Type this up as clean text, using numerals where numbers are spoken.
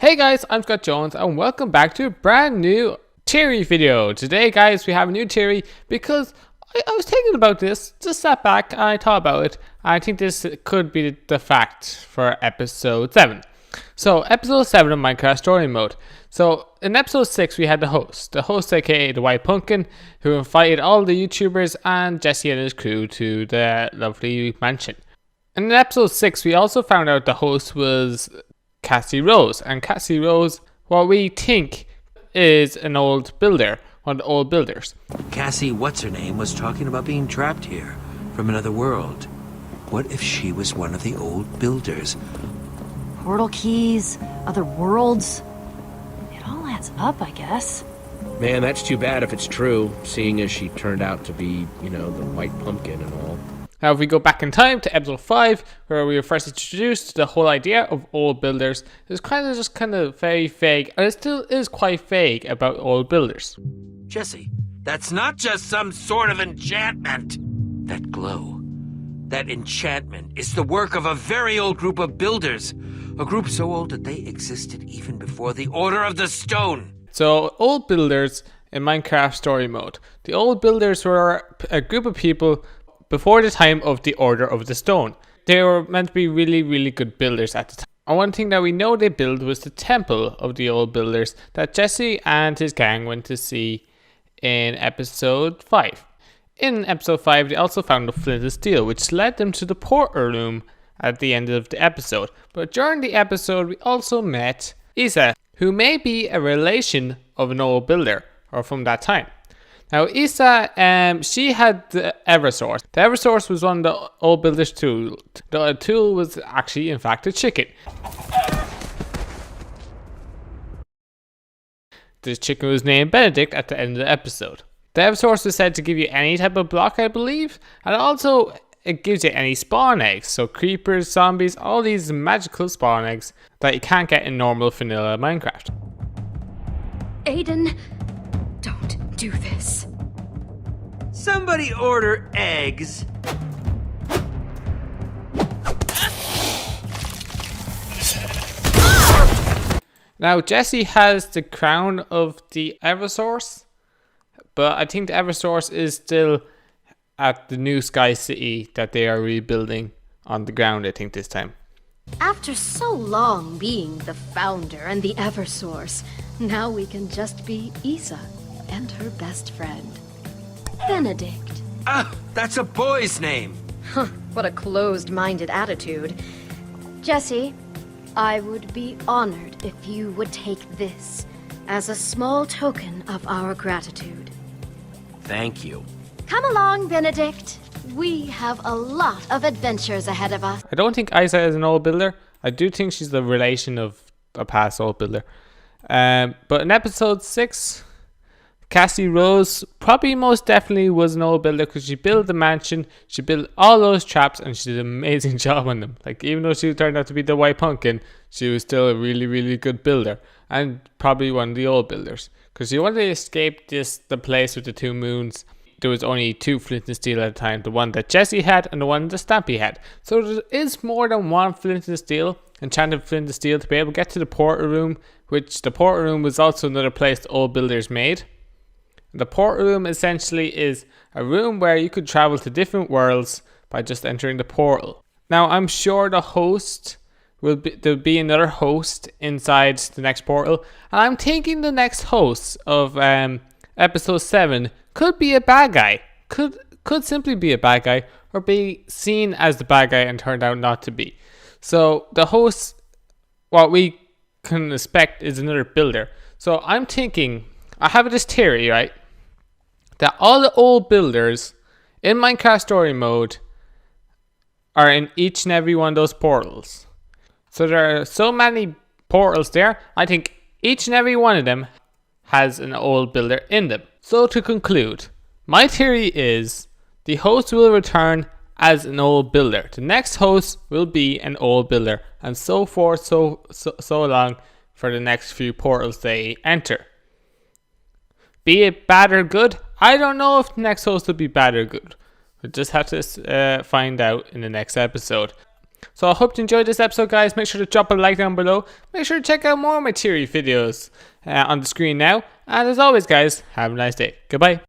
Hey guys, I'm Scott Jones and welcome back to a brand new theory video. Today guys, we have a new theory because I was thinking about this, just sat back and I thought about it. I think this could be the fact for episode 7. So episode 7 of Minecraft Story Mode. So in episode 6 we had the host aka the White Pumpkin, who invited all the YouTubers and Jesse and his crew to the lovely mansion. And in episode 6 we also found out the host was Cassie Rose, and Cassie Rose, what we think is an old builder, one of the old builders. Cassie, what's her name, was talking about being trapped here from another world. What if she was one of the old builders? Portal keys, other worlds. It all adds up, I guess. Man, that's too bad if it's true, seeing as she turned out to be, the White Pumpkin and all. Now, if we go back in time to episode 5, where we were first introduced to the whole idea of old builders, it's kind of very vague, and it still is quite vague about old builders. Jesse, that's not just some sort of enchantment. That glow, that enchantment is the work of a very old group of builders. A group so old that they existed even before the Order of the Stone. So, old builders in Minecraft Story Mode. The old builders were a group of people before the time of the Order of the Stone. They were meant to be really, really good builders at the time. And one thing that we know they built was the temple of the old builders that Jesse and his gang went to see in episode 5. In episode 5, they also found the flint and steel, which led them to the portal room at the end of the episode. But during the episode, we also met Isa, who may be a relation of an old builder, or from that time. Now, Isa, she had the Eversource. The Eversource was one of the old builders' tools. The tool was actually, in fact, a chicken. This chicken was named Benedict at the end of the episode. The Eversource was said to give you any type of block, I believe, and also it gives you any spawn eggs. So creepers, zombies, all these magical spawn eggs that you can't get in normal vanilla Minecraft. Aiden, don't do this. Somebody order eggs. Now, Jesse has the crown of the Eversource, but I think the Eversource is still at the new Sky City that they are rebuilding on the ground, I think, this time. After so long being the founder and the Eversource, now we can just be Isa and her best friend, Benedict. Ah, that's a boy's name. Huh, what a closed-minded attitude. Jesse, I would be honored if you would take this as a small token of our gratitude. Thank you. Come along, Benedict. We have a lot of adventures ahead of us. I don't think Isa is an old builder. I do think she's the relation of a past old builder. But in episode 6, Cassie Rose probably most definitely was an old builder because she built the mansion, she built all those traps, and she did an amazing job on them. Like, even though she turned out to be the White Pumpkin, she was still a really, really good builder, and probably one of the old builders. Because she wanted to escape the place with the 2 moons. There was only 2 flint and steel at a time, the one that Jesse had and the one that Stampy had. So there is more than one flint and steel, enchanted flint and steel, to be able to get to the portal room, which the portal room was also another place the old builders made. The portal room essentially is a room where you could travel to different worlds by just entering the portal. Now, I'm sure the host there'll be another host inside the next portal, and I'm thinking the next host of episode 7 could be a bad guy. Could simply be a bad guy, or be seen as the bad guy and turned out not to be. So the host, what we can expect, is another builder. So I'm thinking, I have this theory, right, that all the old builders in Minecraft Story Mode are in each and every one of those portals. So there are so many portals there, I think each and every one of them has an old builder in them. So to conclude, my theory is the host will return as an old builder. The next host will be an old builder, and so forth, so long for the next few portals they enter. Be it bad or good, I don't know if the next host will be bad or good. We'll just have to find out in the next episode. So I hope you enjoyed this episode, guys. Make sure to drop a like down below. Make sure to check out more of my theory videos on the screen now. And as always, guys, have a nice day. Goodbye.